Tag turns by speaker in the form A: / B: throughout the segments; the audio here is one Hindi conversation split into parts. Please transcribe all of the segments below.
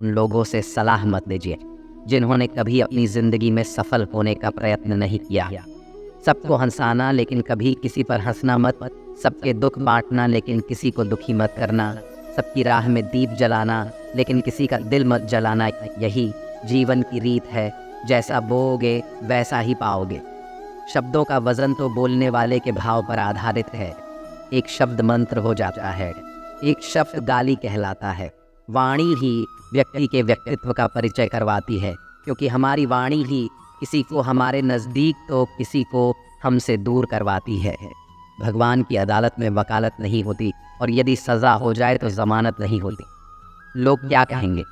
A: उन लोगों से सलाह मत लीजिए जिन्होंने कभी अपनी ज़िंदगी में सफल होने का प्रयत्न नहीं किया। सबको हंसाना लेकिन कभी किसी पर हंसना मत, सबके दुख बांटना लेकिन किसी को दुखी मत करना, सबकी राह में दीप जलाना लेकिन किसी का दिल मत जलाना, यही जीवन की रीत है। जैसा बोओगे वैसा ही पाओगे। शब्दों का वजन तो बोलने वाले के भाव पर आधारित है। एक शब्द मंत्र हो जाता है, एक शब्द गाली कहलाता है। वाणी ही व्यक्ति के व्यक्तित्व का परिचय करवाती है, क्योंकि हमारी वाणी ही किसी को हमारे नज़दीक तो किसी को हमसे दूर करवाती है। भगवान की अदालत में वकालत नहीं होती, और यदि सज़ा हो जाए तो ज़मानत नहीं होती। लोग क्या कहेंगे,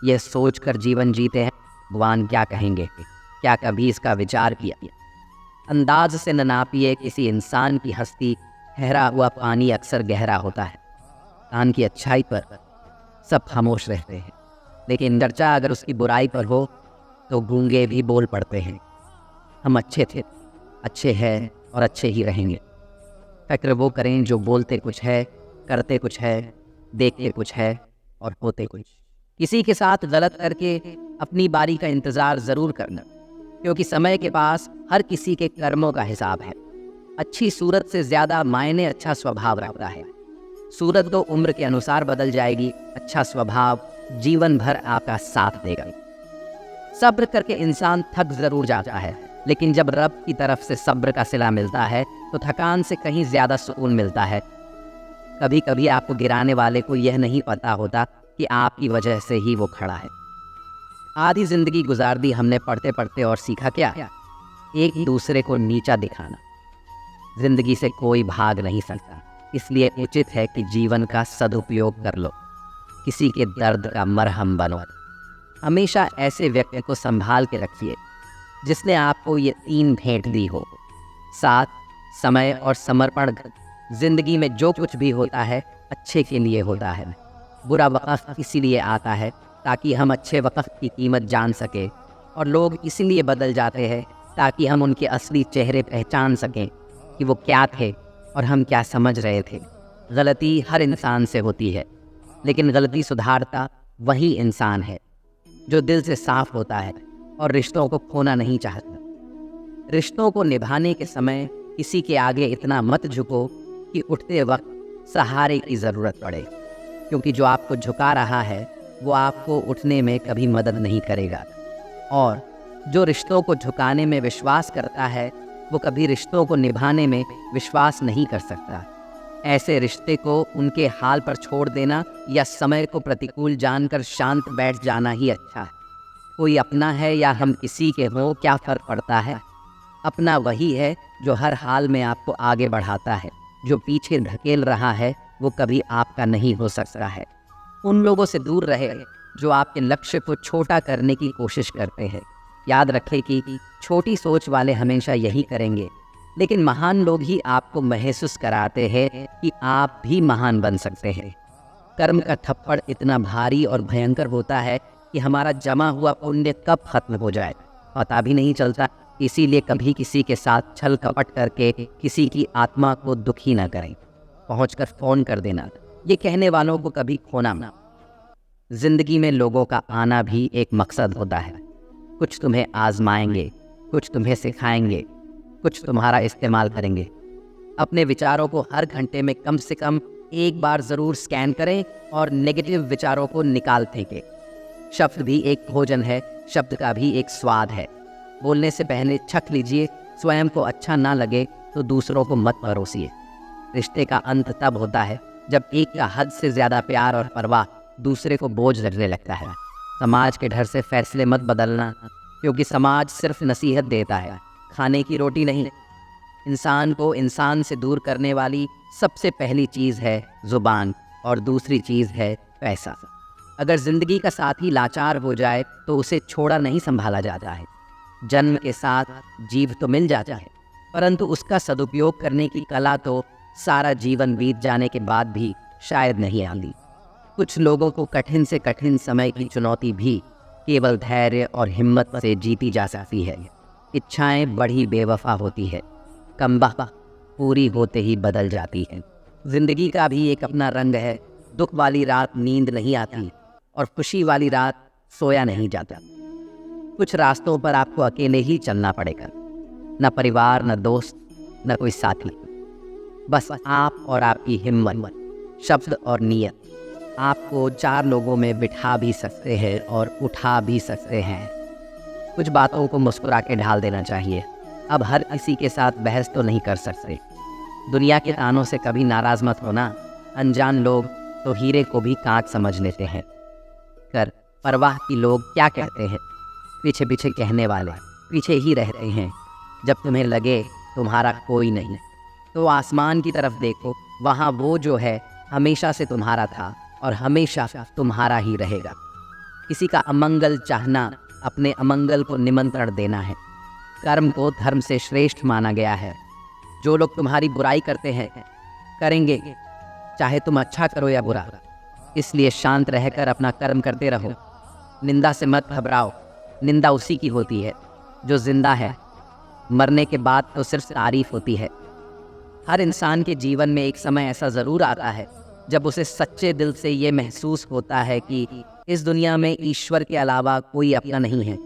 A: ये सोच कर जीवन जीते हैं, भगवान क्या कहेंगे, क्या कभी इसका विचार किया? अंदाज से न नापिए किसी इंसान की हस्ती, ठहरा हुआ पानी अक्सर गहरा होता है। इंसान की अच्छाई पर सब खामोश रहते हैं, लेकिन चर्चा अगर उसकी बुराई पर हो तो गूंगे भी बोल पड़ते हैं। हम अच्छे थे, अच्छे हैं और अच्छे ही रहेंगे। फ़िक्र वो करें जो बोलते कुछ है, करते कुछ है, देखते कुछ है और होते कुछ। किसी के साथ गलत करके अपनी बारी का इंतज़ार ज़रूर करना, क्योंकि समय के पास हर किसी के कर्मों का हिसाब है। अच्छी सूरत से ज़्यादा मायने अच्छा स्वभाव रखता है। सूरत तो उम्र के अनुसार बदल जाएगी, अच्छा स्वभाव जीवन भर आपका साथ देगा। सब्र करके इंसान थक ज़रूर जाता है, लेकिन जब रब की तरफ से सब्र का सिला मिलता है तो थकान से कहीं ज़्यादा सुकून मिलता है। कभी कभी आपको गिराने वाले को यह नहीं पता होता कि आपकी वजह से ही वो खड़ा है। आधी ज़िंदगी गुजार दी हमने पढ़ते पढ़ते, और सीखा क्या? एक दूसरे को नीचा दिखाना। ज़िंदगी से कोई भाग नहीं सकता, इसलिए उचित है कि जीवन का सदुपयोग कर लो, किसी के दर्द का मरहम बनो। हमेशा ऐसे व्यक्ति को संभाल के रखिए जिसने आपको ये 3 भेंट दी हो: साथ, समय और समर्पण। जिंदगी में जो कुछ भी होता है अच्छे के लिए होता है। बुरा वक्त इसीलिए आता है ताकि हम अच्छे वक्त की कीमत जान सकें, और लोग इसीलिए बदल जाते हैं ताकि हम उनके असली चेहरे पहचान सकें कि वो क्या थे और हम क्या समझ रहे थे। गलती हर इंसान से होती है, लेकिन गलती सुधारता वही इंसान है जो दिल से साफ होता है और रिश्तों को खोना नहीं चाहता। रिश्तों को निभाने के समय किसी के आगे इतना मत झुको कि उठते वक्त सहारे की ज़रूरत पड़े, क्योंकि जो आपको झुका रहा है वो आपको उठने में कभी मदद नहीं करेगा। और जो रिश्तों को झुकाने में विश्वास करता है वो कभी रिश्तों को निभाने में विश्वास नहीं कर सकता। ऐसे रिश्ते को उनके हाल पर छोड़ देना या समय को प्रतिकूल जानकर शांत बैठ जाना ही अच्छा है। कोई अपना है या हम किसी के हों, क्या फ़र्क पड़ता है? अपना वही है जो हर हाल में आपको आगे बढ़ाता है। जो पीछे धकेल रहा है वो कभी आपका नहीं हो सकता है। उन लोगों से दूर रहे जो आपके लक्ष्य को छोटा करने की कोशिश करते हैं। याद रखें कि छोटी सोच वाले हमेशा यही करेंगे, लेकिन महान लोग ही आपको महसूस कराते हैं कि आप भी महान बन सकते हैं। कर्म का थप्पड़ इतना भारी और भयंकर होता है कि हमारा जमा हुआ पुण्य कब खत्म हो जाए पता भी नहीं चलता। इसीलिए कभी किसी के साथ छल कपट करके किसी की आत्मा को दुखी न करें। पहुंचकर फ़ोन कर देना, ये कहने वालों को कभी खोना ना। जिंदगी में लोगों का आना भी एक मकसद होता है। कुछ तुम्हें आजमाएंगे, कुछ तुम्हें सिखाएंगे, कुछ तुम्हारा इस्तेमाल करेंगे। अपने विचारों को हर घंटे में कम से कम एक बार ज़रूर स्कैन करें और नेगेटिव विचारों को निकाल फेंकें। शब्द भी एक भोजन है, शब्द का भी एक स्वाद है। बोलने से पहले चख लीजिए, स्वयं को अच्छा ना लगे तो दूसरों को मत परोसिए। रिश्ते का अंत तब होता है जब एक का हद से ज़्यादा प्यार और परवाह दूसरे को बोझ लगने लगता है। समाज के डर से फैसले मत बदलना, क्योंकि समाज सिर्फ नसीहत देता है, खाने की रोटी नहीं। इंसान को इंसान से दूर करने वाली सबसे पहली चीज़ है ज़ुबान, और दूसरी चीज़ है पैसा। अगर ज़िंदगी का साथी लाचार हो जाए तो उसे छोड़ा नहीं संभाला जाता है। जन्म के साथ जीव तो मिल जाता है, परंतु उसका सदुपयोग करने की कला तो सारा जीवन बीत जाने के बाद भी शायद नहीं आती। कुछ लोगों को कठिन से कठिन समय की चुनौती भी केवल धैर्य और हिम्मत से जीती जा सकती है। इच्छाएं बड़ी बेवफा होती है, कमबख्त पूरी होते ही बदल जाती है। जिंदगी का भी एक अपना रंग है। दुख वाली रात नींद नहीं आती, और खुशी वाली रात सोया नहीं जाता। कुछ रास्तों पर आपको अकेले ही चलना पड़ेगा, न परिवार, न दोस्त, न कोई साथी, बस आप और आपकी हिम्मत, शब्द और नियत आपको 4 लोगों में बिठा भी सकते हैं और उठा भी सकते हैं। कुछ बातों को मुस्कुरा के ढाल देना चाहिए। अब हर किसी के साथ बहस तो नहीं कर सकते। दुनिया के तानों से कभी नाराज़ मत होना। अनजान लोग तो हीरे को भी कांच समझ लेते हैं। कर परवाह की लोग क्या कहते हैं, पीछे पीछे कहने वाले पीछे ही रहते हैं। जब तुम्हें लगे तुम्हारा कोई नहीं तो आसमान की तरफ देखो, वहाँ वो जो है हमेशा से तुम्हारा था और हमेशा तुम्हारा ही रहेगा। किसी का अमंगल चाहना अपने अमंगल को निमंत्रण देना है। कर्म को धर्म से श्रेष्ठ माना गया है। जो लोग तुम्हारी बुराई करते हैं करेंगे, चाहे तुम अच्छा करो या बुरा, इसलिए शांत रहकर अपना कर्म करते रहो। निंदा से मत घबराओ, निंदा उसी की होती है जो जिंदा है। मरने के बाद तो सिर्फ तारीफ होती है। हर इंसान के जीवन में एक समय ऐसा ज़रूर आता है जब उसे सच्चे दिल से ये महसूस होता है कि इस दुनिया में ईश्वर के अलावा कोई अपना नहीं है।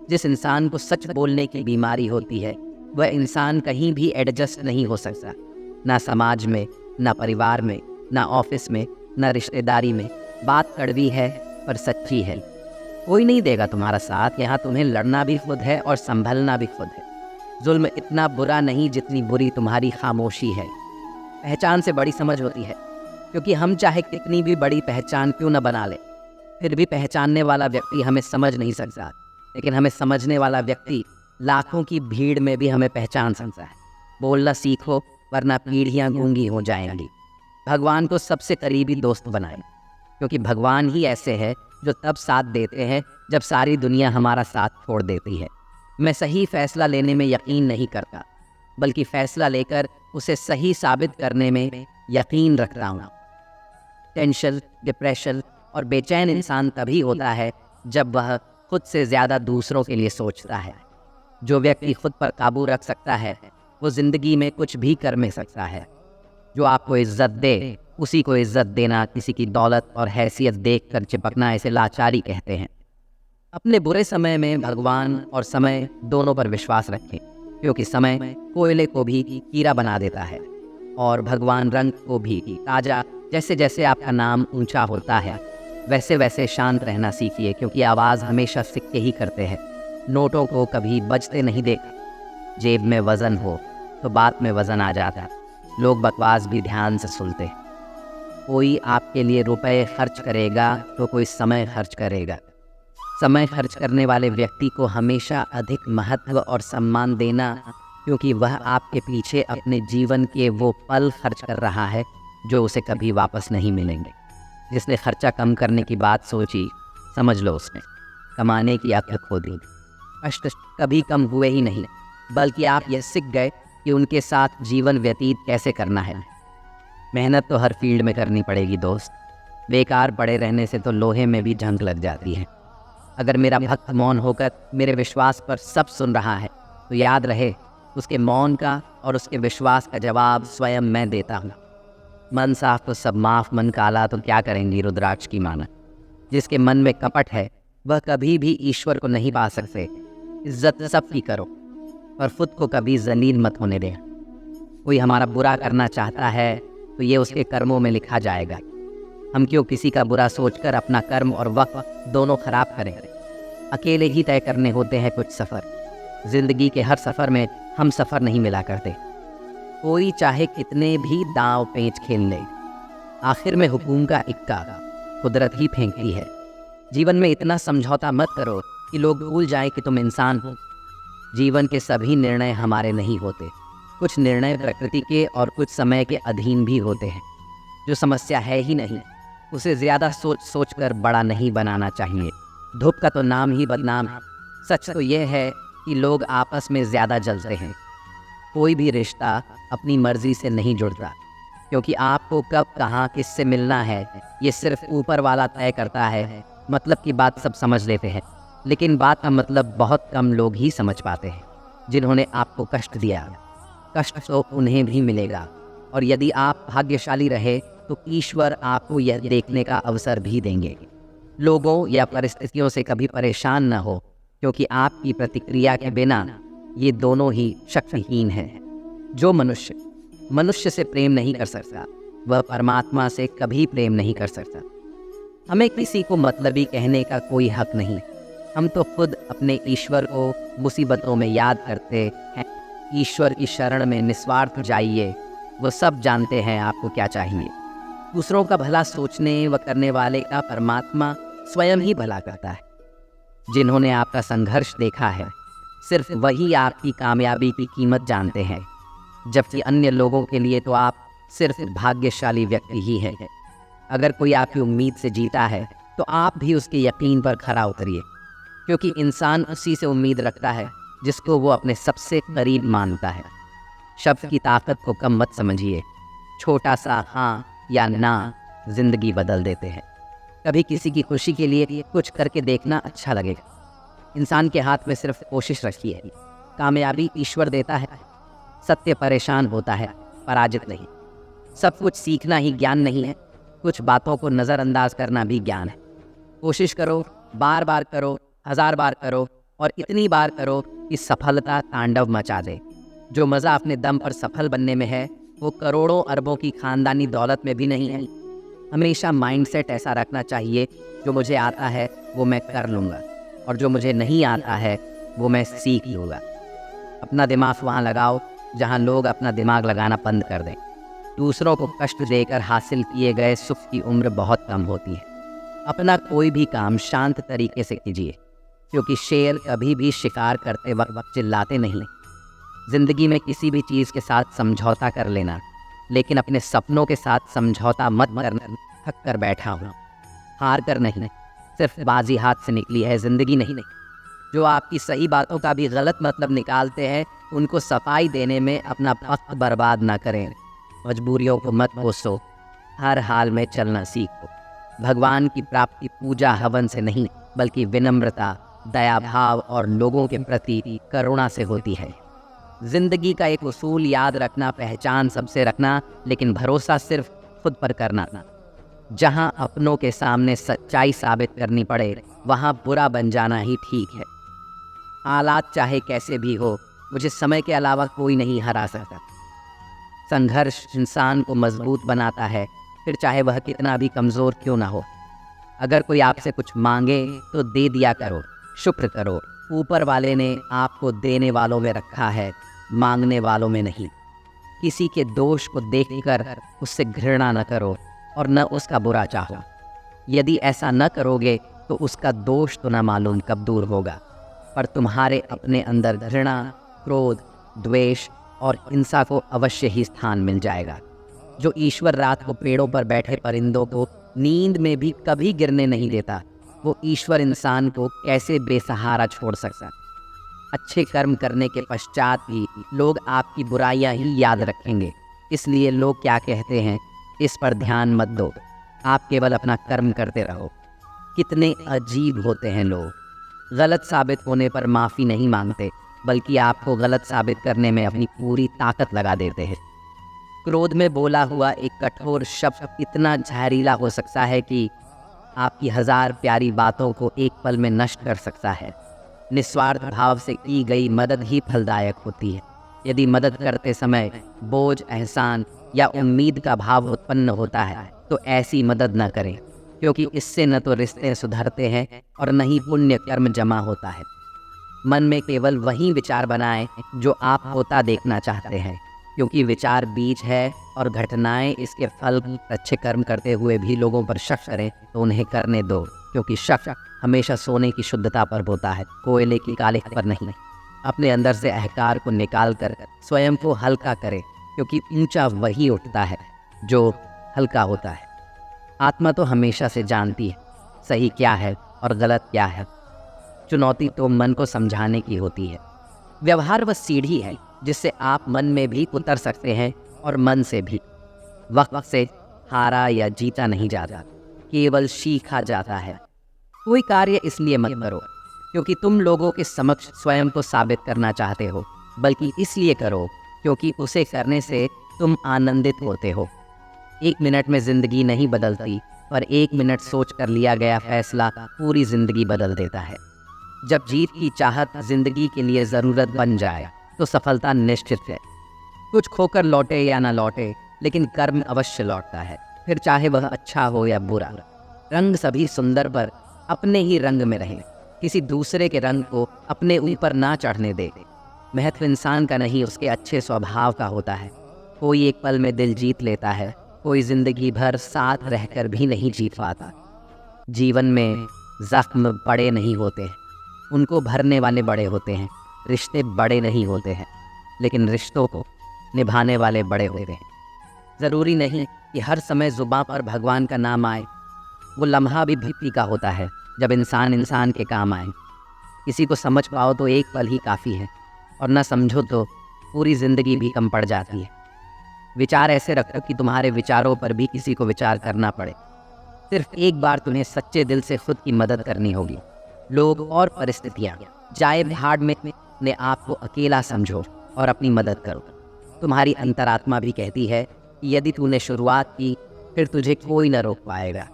A: जिस इंसान को सच बोलने की बीमारी होती है वह इंसान कहीं भी एडजस्ट नहीं हो सकता, ना समाज में, ना परिवार में, ना ऑफिस में, ना रिश्तेदारी में। बात कड़वी है पर सच्ची है। कोई नहीं देगा तुम्हारा साथ। यहाँ तुम्हें लड़ना भी खुद है और संभलना भी खुद है। जुल्म इतना बुरा नहीं जितनी बुरी तुम्हारी खामोशी है। पहचान से बड़ी समझ होती है, क्योंकि हम चाहे कितनी भी बड़ी पहचान क्यों न बना ले, फिर भी पहचानने वाला व्यक्ति हमें समझ नहीं सकता, लेकिन हमें समझने वाला व्यक्ति लाखों की भीड़ में भी हमें पहचान सकता है। बोलना सीखो वरना पीढ़ियाँ गूंगी हो जाएंगी। भगवान को सबसे करीबी दोस्त बनाएं, क्योंकि भगवान ही ऐसे है जो तब साथ देते हैं जब सारी दुनिया हमारा साथ छोड़ देती है। मैं सही फैसला लेने में यकीन नहीं करता, बल्कि फैसला लेकर उसे सही साबित करने में यकीन रखता हूँ। टेंशन, डिप्रेशन और बेचैन इंसान तभी होता है जब वह खुद से ज़्यादा दूसरों के लिए सोचता है। जो व्यक्ति खुद पर काबू रख सकता है वो ज़िंदगी में कुछ भी कर में सकता है। जो आपको इज्जत दे उसी को इज्जत देना, किसी की दौलत और हैसियत देख कर चिपकना, इसे लाचारी कहते हैं। अपने बुरे समय में भगवान और समय दोनों पर विश्वास रखें, क्योंकि समय कोयले को भी हीरा बना देता है और भगवान रंग को भी ताजा। जैसे जैसे आपका नाम ऊंचा होता है वैसे वैसे शांत रहना सीखिए, क्योंकि आवाज़ हमेशा सिक्के ही करते हैं। नोटों को कभी बजते नहीं देखा। जेब में वज़न हो तो बात में वज़न आ जाता है। लोग बकवास भी ध्यान से सुनते हैं। कोई आपके लिए रुपए खर्च करेगा तो कोई समय खर्च करेगा। समय खर्च करने वाले व्यक्ति को हमेशा अधिक महत्व और सम्मान देना, क्योंकि वह आपके पीछे अपने जीवन के वो पल खर्च कर रहा है जो उसे कभी वापस नहीं मिलेंगे। जिसने खर्चा कम करने की बात सोची, समझ लो उसने कमाने की अक्ल खो दी। कष्ट कभी कम हुए ही नहीं, बल्कि आप यह सीख गए कि उनके साथ जीवन व्यतीत कैसे करना है। मेहनत तो हर फील्ड में करनी पड़ेगी दोस्त। बेकार पड़े रहने से तो लोहे में भी जंग लग जाती है। अगर मेरा भक्त मौन होकर मेरे विश्वास पर सब सुन रहा है तो याद रहे, उसके मौन का और उसके विश्वास का जवाब स्वयं मैं देता हूँ। मन साफ तो सब माफ, मन काला तो क्या करेंगी रुद्राक्ष की माना। जिसके मन में कपट है वह कभी भी ईश्वर को नहीं पा सकते। इज्जत सबकी करो और खुद को कभी जलील मत होने दें। कोई हमारा बुरा करना चाहता है तो ये उसके कर्मों में लिखा जाएगा। हम क्यों किसी का बुरा सोचकर अपना कर्म और वक्त दोनों खराब करें। अकेले ही तय करने होते हैं कुछ सफ़र। ज़िंदगी के हर सफ़र में हम सफ़र नहीं मिला करते। कोई चाहे कितने भी दांव पेंच खेल ले, आखिर में हुकूम का इक्का कुदरत ही फेंकती है। जीवन में इतना समझौता मत करो कि लोग भूल जाए कि तुम इंसान हो। जीवन के सभी निर्णय हमारे नहीं होते। कुछ निर्णय प्रकृति के और कुछ समय के अधीन भी होते हैं। जो समस्या है ही नहीं उसे ज़्यादा सोच कर बड़ा नहीं बनाना चाहिए। धूप का तो नाम ही बदनाम है। सच तो यह है कि लोग आपस में ज़्यादा जलते हैं। कोई भी रिश्ता अपनी मर्जी से नहीं जुड़ता, क्योंकि आपको कब कहाँ किससे मिलना है ये सिर्फ ऊपर वाला तय करता है। मतलब की बात सब समझ लेते हैं, लेकिन बात का मतलब बहुत कम लोग ही समझ पाते हैं। जिन्होंने आपको कष्ट दिया, कष्ट तो उन्हें भी मिलेगा, और यदि आप भाग्यशाली रहे तो ईश्वर आपको यह देखने का अवसर भी देंगे। लोगों या परिस्थितियों से कभी परेशान न हो, क्योंकि आपकी प्रतिक्रिया के बिना ये दोनों ही शक्तिहीन हैं। जो मनुष्य मनुष्य से प्रेम नहीं कर सकता, वह परमात्मा से कभी प्रेम नहीं कर सकता। हमें किसी को मतलबी कहने का कोई हक नहीं। हम तो खुद अपने ईश्वर को मुसीबतों में याद करते हैं। ईश्वर की शरण में निस्वार्थ जाइए, वो सब जानते हैं आपको क्या चाहिए। दूसरों का भला सोचने व करने वाले का परमात्मा स्वयं ही भला करता है। जिन्होंने आपका संघर्ष देखा है, सिर्फ वही आपकी कामयाबी की कीमत जानते हैं, जबकि अन्य लोगों के लिए तो आप सिर्फ भाग्यशाली व्यक्ति ही हैं। अगर कोई आपकी उम्मीद से जीता है तो आप भी उसके यकीन पर खरा उतरिए, क्योंकि इंसान उसी से उम्मीद रखता है जिसको वो अपने सबसे करीब मानता है। शब्द की ताकत को कम मत समझिए। छोटा सा हाँ या ना जिंदगी बदल देते हैं। कभी किसी की खुशी के लिए कुछ करके देखना अच्छा लगेगा। इंसान के हाथ में सिर्फ कोशिश रखिए। कामयाबी ईश्वर देता है। सत्य परेशान होता है, पराजित नहीं। सब कुछ सीखना ही ज्ञान नहीं है, कुछ बातों को नज़रअंदाज करना भी ज्ञान है। कोशिश करो, बार बार करो, 1000 बार करो और इतनी बार करो कि सफलता तांडव मचा दे। जो मज़ा अपने दम पर सफल बनने में है, वो करोड़ों अरबों की खानदानी दौलत में भी नहीं है। हमेशा माइंडसेट ऐसा रखना चाहिए, जो मुझे आता है वो मैं कर लूँगा, और जो मुझे नहीं आता है वो मैं सीख लूँगा। अपना दिमाग वहाँ लगाओ जहाँ लोग अपना दिमाग लगाना बंद कर दें। दूसरों को कष्ट देकर हासिल किए गए सुख की उम्र बहुत कम होती है। अपना कोई भी काम शांत तरीके से कीजिए, क्योंकि शेर कभी भी शिकार करते वक्त चिल्लाते नहीं। ज़िंदगी में किसी भी चीज़ के साथ समझौता कर लेना, लेकिन अपने सपनों के साथ समझौता मत करना। थक कर बैठा हूँ, हार कर नहीं, सिर्फ बाजी हाथ से निकली है, ज़िंदगी नहीं। जो आपकी सही बातों का भी गलत मतलब निकालते हैं, उनको सफाई देने में अपना वक्त बर्बाद ना करें। मजबूरियों को मत कोसो, हर हाल में चलना सीखो। भगवान की प्राप्ति पूजा हवन से नहीं, बल्कि विनम्रता, दया भाव और लोगों के प्रति करुणा से होती है। जिंदगी का एक उसूल याद रखना, पहचान सबसे रखना, लेकिन भरोसा सिर्फ खुद पर करना। जहां अपनों के सामने सच्चाई साबित करनी पड़े, वहां बुरा बन जाना ही ठीक है। हालात चाहे कैसे भी हो, मुझे समय के अलावा कोई नहीं हरा सकता। संघर्ष इंसान को मजबूत बनाता है, फिर चाहे वह कितना भी कमज़ोर क्यों ना हो। अगर कोई आपसे कुछ मांगे तो दे दिया करो, शुक्र करो। ऊपर वाले ने आपको देने वालों में रखा है, मांगने वालों में नहीं। किसी के दोष को देखकर उससे घृणा न करो और न उसका बुरा चाहो। यदि ऐसा न करोगे तो उसका दोष तो न मालूम कब दूर होगा, पर तुम्हारे अपने अंदर घृणा, क्रोध, द्वेष और हिंसा को अवश्य ही स्थान मिल जाएगा। जो ईश्वर रात को पेड़ों पर बैठे परिंदों को नींद में भी कभी गिरने नहीं देता, वो ईश्वर इंसान को कैसे बेसहारा छोड़ सकता। अच्छे कर्म करने के पश्चात भी लोग आपकी बुराइयां ही याद रखेंगे। इसलिए लोग क्या कहते हैं, इस पर ध्यान मत दो, आप केवल अपना कर्म करते रहो। कितने अजीब होते हैं लोग। गलत साबित होने पर माफ़ी नहीं मांगते, बल्कि आपको गलत साबित करने में अपनी पूरी ताकत लगा देते हैं। क्रोध में बोला हुआ एक कठोर शब्द इतना जहरीला हो सकता है कि आपकी 1000 प्यारी बातों को एक पल में नष्ट कर सकता है। निस्वार्थ भाव से की गई मदद ही फलदायक होती है। यदि मदद करते समय बोझ, एहसान या उम्मीद का भाव उत्पन्न होता है, तो ऐसी मदद न करें, क्योंकि इससे न तो रिश्ते सुधरते हैं और न ही पुण्य कर्म जमा होता है। मन में केवल वही विचार बनाएं जो आप होता देखना चाहते हैं, क्योंकि विचार बीज है और घटनाएं इसके फल। अच्छे कर्म करते हुए भी लोगों पर शक करें तो उन्हें करने दो, क्योंकि शक हमेशा सोने की शुद्धता पर होता है, कोयले की कालिख पर नहीं। अपने अंदर से अहंकार को निकाल कर स्वयं को हल्का करें, क्योंकि ऊंचा वही उठता है जो हल्का होता है। आत्मा तो हमेशा से जानती है सही क्या है और गलत क्या है। चुनौती तो मन को समझाने की होती है। व्यवहार वह सीढ़ी है जिससे आप मन में भी उतर सकते हैं और मन से भी। वक्त से हारा या जीता नहीं जाता, केवल सीखा जाता है। कोई कार्य इसलिए मत करो क्योंकि तुम लोगों के समक्ष स्वयं को साबित करना चाहते हो, बल्कि इसलिए करो क्योंकि उसे करने से तुम आनंदित होते हो। 1 मिनट में ज़िंदगी नहीं बदलती, पर 1 मिनट सोच कर लिया गया फैसला पूरी जिंदगी बदल देता है। जब जीत की चाहत जिंदगी के लिए ज़रूरत बन जाए तो सफलता निश्चित है। कुछ खोकर लौटे या ना लौटे, लेकिन कर्म अवश्य लौटता है, फिर चाहे वह अच्छा हो या बुरा। रंग सभी सुंदर, पर अपने ही रंग में रहें, किसी दूसरे के रंग को अपने ऊपर ना चढ़ने दे। महत्व इंसान का नहीं, उसके अच्छे स्वभाव का होता है। कोई एक पल में दिल जीत लेता है, कोई जिंदगी भर साथ रहकर भी नहीं जीत पाता। जीवन में जख्म बड़े नहीं होते हैं, उनको भरने वाले बड़े होते हैं। रिश्ते बड़े नहीं होते हैं, लेकिन रिश्तों को निभाने वाले बड़े होते हैं। ज़रूरी नहीं कि हर समय ज़ुबां पर भगवान का नाम आए, वो लम्हा भी भक्ति का होता है जब इंसान इंसान के काम आए। किसी को समझ पाओ तो एक पल ही काफ़ी है, और ना समझो तो पूरी ज़िंदगी भी कम पड़ जाती है। विचार ऐसे रखो कि तुम्हारे विचारों पर भी किसी को विचार करना पड़े। सिर्फ एक बार तुम्हें सच्चे दिल से खुद की मदद करनी होगी। लोग और परिस्थितियाँ जाए भाड़ में अपने आप को अकेला समझो और अपनी मदद करो। तुम्हारी अंतरात्मा भी कहती है कि यदि तूने शुरुआत की फिर तुझे कोई न रोक पाएगा।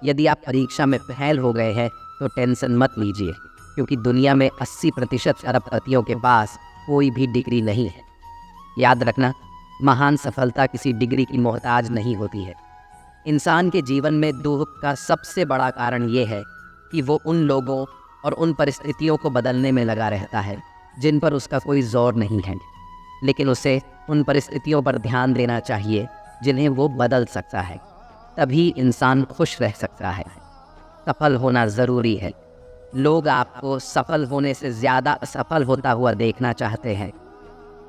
A: यदि आप परीक्षा में फेल हो गए हैं तो टेंशन मत लीजिए, क्योंकि दुनिया में 80% अरबपतियों के पास कोई भी डिग्री नहीं है। याद रखना, महान सफलता किसी डिग्री की मोहताज नहीं होती है। इंसान के जीवन में दुख का सबसे बड़ा कारण ये है कि वो उन लोगों और उन परिस्थितियों को बदलने में लगा रहता है जिन पर उसका कोई जोर नहीं है। लेकिन उसे उन परिस्थितियों पर ध्यान देना चाहिए जिन्हें वो बदल सकता है, तभी इंसान खुश रह सकता है। सफल होना ज़रूरी है। लोग आपको सफल होने से ज़्यादा असफल होता हुआ देखना चाहते हैं,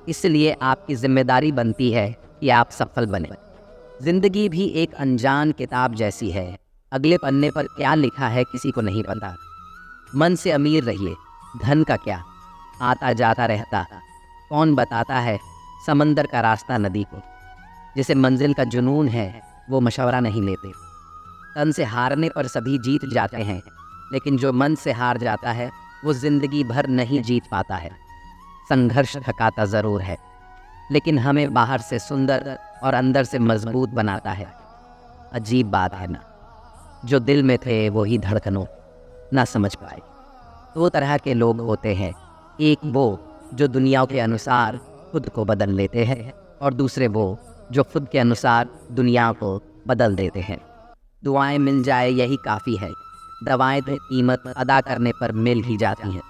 A: इसलिए आपकी जिम्मेदारी बनती है कि आप सफल बने। ज़िंदगी भी एक अनजान किताब जैसी है, अगले पन्ने पर क्या लिखा है किसी को नहीं पता। मन से अमीर रहिए, धन का क्या, आता जाता रहता। कौन बताता है समंदर का रास्ता नदी को। जिसे मंजिल का जुनून है वो मशवरा नहीं लेते। तन से हारने पर सभी जीत जाते हैं, लेकिन जो मन से हार जाता है वो जिंदगी भर नहीं जीत पाता है। संघर्ष थकाता ज़रूर है, लेकिन हमें बाहर से सुंदर और अंदर से मजबूत बनाता है। अजीब बात है ना, जो दिल में थे वो ही धड़कनों ना समझ पाए। दो तरह के लोग होते हैं, एक वो जो दुनिया के अनुसार खुद को बदल लेते हैं, और दूसरे वो जो खुद के अनुसार दुनिया को बदल देते हैं। दुआएं मिल जाए यही काफ़ी है, दवाएं तो कीमत अदा करने पर मिल ही जाती हैं।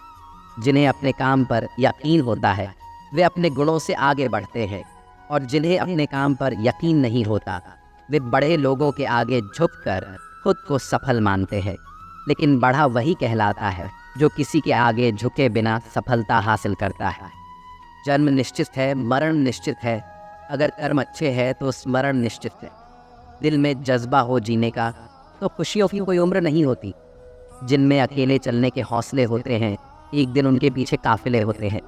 A: जिन्हें अपने काम पर यकीन होता है वे अपने गुणों से आगे बढ़ते हैं, और जिन्हें अपने काम पर यकीन नहीं होता वे बड़े लोगों के आगे झुककर खुद को सफल मानते हैं। लेकिन बड़ा वही कहलाता है जो किसी के आगे झुके बिना सफलता हासिल करता है। जन्म निश्चित है, मरण निश्चित है। अगर कर्म अच्छे हैं तो स्मरण निश्चित है। दिल में जज्बा हो जीने का तो खुशियों की कोई उम्र नहीं होती। जिनमें अकेले चलने के हौसले होते हैं, एक दिन उनके पीछे काफिले होते हैं।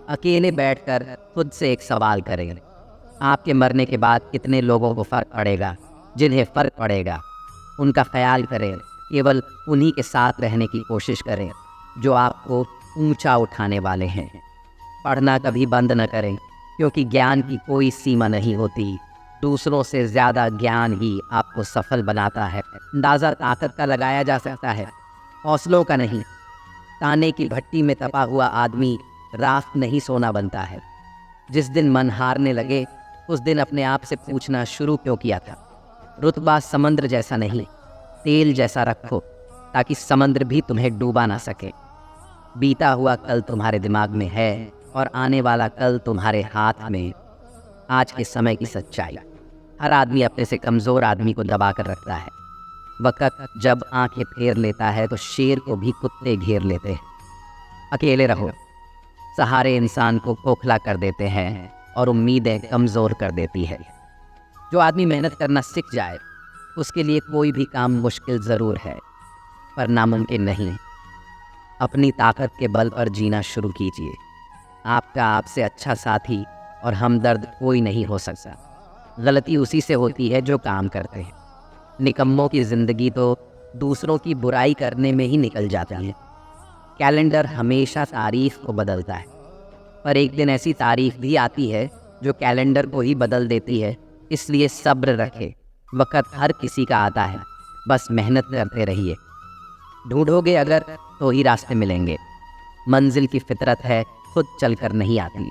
A: अकेले बैठकर खुद से एक सवाल करें, आपके मरने के बाद कितने लोगों को फ़र्क पड़ेगा? जिन्हें फ़र्क पड़ेगा उनका ख्याल करें। केवल उन्हीं के साथ रहने की कोशिश करें जो आपको ऊंचा उठाने वाले हैं। पढ़ना कभी बंद न करें, क्योंकि ज्ञान की कोई सीमा नहीं होती। दूसरों से ज़्यादा ज्ञान ही आपको सफल बनाता है। अंदाज़ा ताकत का लगाया जा सकता है, हौसलों का नहीं। ताने की भट्टी में तपा हुआ आदमी राख नहीं सोना बनता है। जिस दिन मन हारने लगे उस दिन अपने आप से पूछना शुरू क्यों किया था। रुतबा समंदर जैसा नहीं, तेल जैसा रखो, ताकि समंदर भी तुम्हें डूबा ना सके। बीता हुआ कल तुम्हारे दिमाग में है और आने वाला कल तुम्हारे हाथ में। आज के समय की सच्चाई, हर आदमी अपने से कमज़ोर आदमी को दबा कर रखता है। वक़्त जब आंखें फेर लेता है तो शेर को भी कुत्ते घेर लेते हैं। अकेले रहो, सहारे इंसान को खोखला कर देते हैं और उम्मीदें कमज़ोर कर देती है। जो आदमी मेहनत करना सीख जाए उसके लिए कोई भी काम मुश्किल ज़रूर है, पर नामुमकिन नहीं। अपनी ताकत के बल पर जीना शुरू कीजिए। आपका आपसे अच्छा साथी और हमदर्द कोई नहीं हो सकता। गलती उसी से होती है जो काम करते हैं। निकम्मों की ज़िंदगी तो दूसरों की बुराई करने में ही निकल जाती है। कैलेंडर हमेशा तारीख को बदलता है, पर एक दिन ऐसी तारीख भी आती है जो कैलेंडर को ही बदल देती है। इसलिए सब्र रखें, वक़्त हर किसी का आता है, बस मेहनत करते रहिए। ढूंढोगे अगर तो ही रास्ते मिलेंगे। मंजिल की फितरत है, खुद चलकर नहीं आती।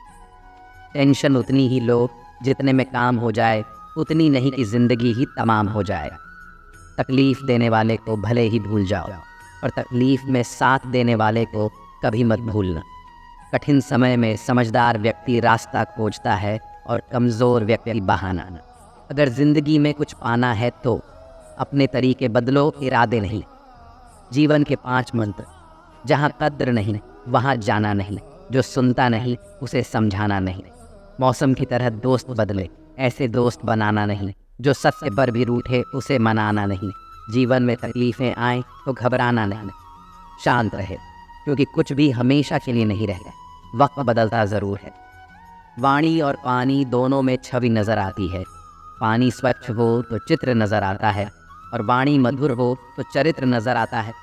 A: टेंशन उतनी ही लो जितने में काम हो जाए, उतनी नहीं कि ज़िंदगी ही तमाम हो जाए। तकलीफ़ देने वाले को भले ही भूल जाओ, और तकलीफ़ में साथ देने वाले को कभी मत भूलना। कठिन समय में समझदार व्यक्ति रास्ता खोजता है और कमज़ोर व्यक्ति बहाना। अगर ज़िंदगी में कुछ पाना है तो अपने तरीके बदलो, इरादे नहीं। जीवन के 5 मंत्र: जहाँ कद्र नहीं वहाँ जाना नहीं, जो सुनता नहीं उसे समझाना नहीं, मौसम की तरह दोस्त बदले, ऐसे दोस्त बनाना नहीं, जो सत्य पर भी रूठे उसे मनाना नहीं, जीवन में तकलीफ़ें आए तो घबराना नहीं, शांत रहे क्योंकि कुछ भी हमेशा के लिए नहीं रहता, वक्त बदलता ज़रूर है। वाणी और पानी दोनों में छवि नज़र आती है। पानी स्वच्छ हो तो चित्र नज़र आता है, और वाणी मधुर हो तो चरित्र नज़र आता है।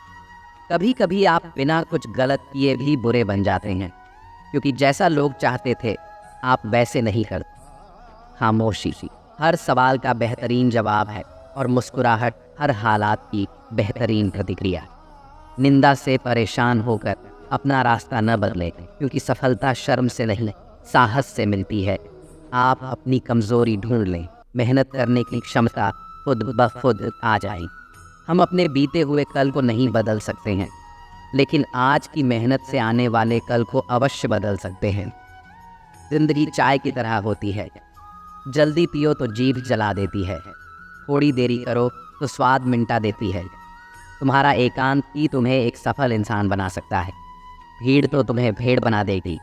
A: कभी कभी आप बिना कुछ गलत किए भी बुरे बन जाते हैं, क्योंकि जैसा लोग चाहते थे आप वैसे नहीं करते। खामोशी हर सवाल का बेहतरीन जवाब है, और मुस्कुराहट हर हालात की बेहतरीन प्रतिक्रिया। निंदा से परेशान होकर अपना रास्ता न बदलें, क्योंकि सफलता शर्म से नहीं, साहस से मिलती है। आप अपनी कमज़ोरी ढूंढ लें, मेहनत करने की क्षमता खुद ब खुद आ जाए। हम अपने बीते हुए कल को नहीं बदल सकते हैं, लेकिन आज की मेहनत से आने वाले कल को अवश्य बदल सकते हैं। ज़िंदगी चाय की तरह होती है, जल्दी पियो तो जीभ जला देती है, थोड़ी देरी करो तो स्वाद मिटा देती है। तुम्हारा एकांत ही तुम्हें एक सफल इंसान बना सकता है, भीड़ तो तुम्हें भेड़ बना देगी।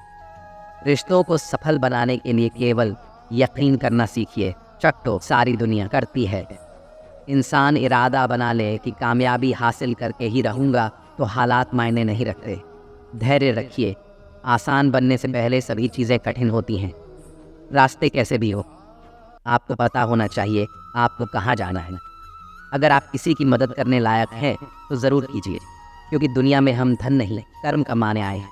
A: रिश्तों को सफल बनाने के लिए केवल यकीन करना सीखिए, चट्टो सारी दुनिया करती है। इंसान इरादा बना ले कि कामयाबी हासिल करके ही रहूँगा, तो हालात मायने नहीं रखते। धैर्य रखिए, आसान बनने से पहले सभी चीज़ें कठिन होती हैं। रास्ते कैसे भी हो, आपको पता होना चाहिए आपको कहाँ जाना है। अगर आप किसी की मदद करने लायक हैं तो ज़रूर कीजिए, क्योंकि दुनिया में हम धन नहीं कर्म कमाने आए हैं।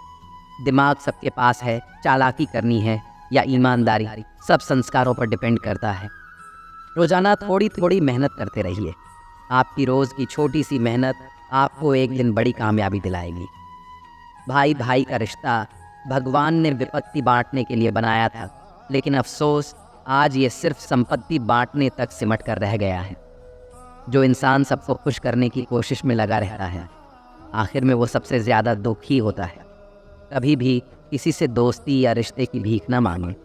A: दिमाग सबके पास है, चालाकी करनी है या ईमानदारी, सब संस्कारों पर डिपेंड करता है। रोज़ाना थोड़ी थोड़ी मेहनत करते रहिए। आपकी रोज़ की छोटी सी मेहनत आपको एक दिन बड़ी कामयाबी दिलाएगी। भाई भाई का रिश्ता भगवान ने विपत्ति बांटने के लिए बनाया था, लेकिन अफसोस आज ये सिर्फ संपत्ति बांटने तक सिमट कर रह गया है। जो इंसान सबको खुश करने की कोशिश में लगा रहता है, आखिर में वो सबसे ज़्यादा दुखी होता है। कभी भी किसी से दोस्ती या रिश्ते की भीख न मांगे।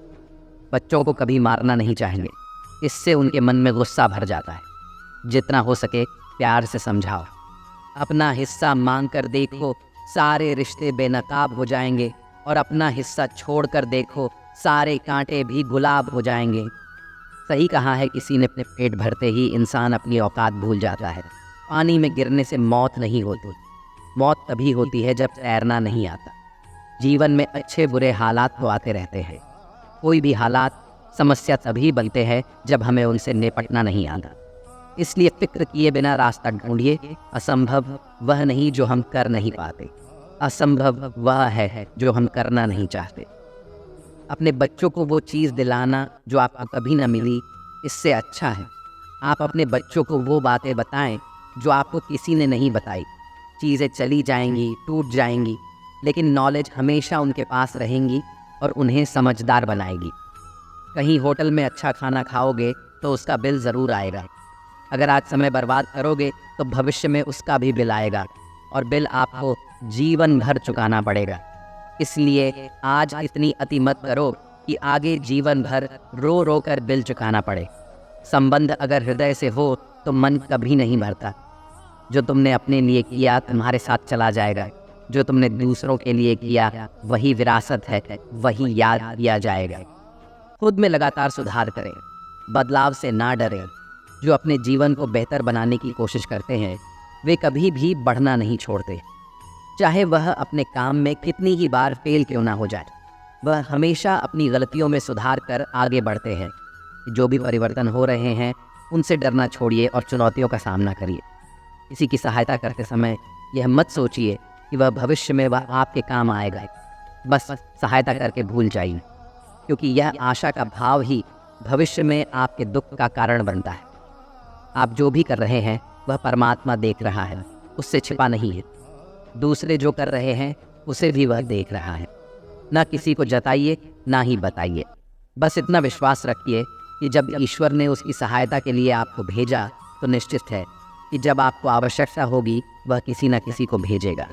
A: बच्चों को कभी मारना नहीं चाहेंगे, इससे उनके मन में गुस्सा भर जाता है। जितना हो सके प्यार से समझाओ। अपना हिस्सा मांग कर देखो, सारे रिश्ते बेनकाब हो जाएंगे, और अपना हिस्सा छोड़ कर देखो, सारे कांटे भी गुलाब हो जाएंगे। सही कहा है किसी ने, अपने पेट भरते ही इंसान अपनी औकात भूल जाता है। पानी में गिरने से मौत नहीं होती, मौत तभी होती है जब तैरना नहीं आता। जीवन में अच्छे बुरे हालात तो आते रहते हैं। कोई भी हालात समस्या तभी बनते हैं जब हमें उनसे निपटना नहीं आता। इसलिए फिक्र किए बिना रास्ता ढूंढिए। असंभव वह नहीं जो हम कर नहीं पाते, असंभव वह है जो हम करना नहीं चाहते। अपने बच्चों को वो चीज़ दिलाना जो आपको कभी न मिली, इससे अच्छा है आप अपने बच्चों को वो बातें बताएं जो आपको किसी ने नहीं बताई। चीज़ें चली जाएंगी, टूट जाएंगी, लेकिन नॉलेज हमेशा उनके पास रहेंगी और उन्हें समझदार बनाएगी। कहीं होटल में अच्छा खाना खाओगे तो उसका बिल ज़रूर आएगा। अगर आज समय बर्बाद करोगे तो भविष्य में उसका भी बिल आएगा, और बिल आपको जीवन भर चुकाना पड़ेगा। इसलिए आज इतनी अति मत करो कि आगे जीवन भर रो रो कर बिल चुकाना पड़े। संबंध अगर हृदय से हो तो मन कभी नहीं भरता। जो तुमने अपने लिए किया तुम्हारे साथ चला जाएगा, जो तुमने दूसरों के लिए किया वही विरासत है, वही याद किया जाएगा। खुद में लगातार सुधार करें, बदलाव से ना डरें। जो अपने जीवन को बेहतर बनाने की कोशिश करते हैं वे कभी भी बढ़ना नहीं छोड़ते। चाहे वह अपने काम में कितनी ही बार फेल क्यों ना हो जाए, वह हमेशा अपनी गलतियों में सुधार कर आगे बढ़ते हैं। जो भी परिवर्तन हो रहे हैं उनसे डरना छोड़िए और चुनौतियों का सामना करिए। किसी की सहायता करते समय यह मत सोचिए कि वह भविष्य में वह आपके काम आएगा। बस सहायता करके भूल जाइए, क्योंकि यह आशा का भाव ही भविष्य में आपके दुख का कारण बनता है। आप जो भी कर रहे हैं वह परमात्मा देख रहा है, उससे छिपा नहीं है। दूसरे जो कर रहे हैं उसे भी वह देख रहा है। ना किसी को जताइए ना ही बताइए, बस इतना विश्वास रखिए कि जब ईश्वर ने उसकी सहायता के लिए आपको भेजा तो निश्चित है कि जब आपको आवश्यकता होगी वह किसी न किसी को भेजेगा।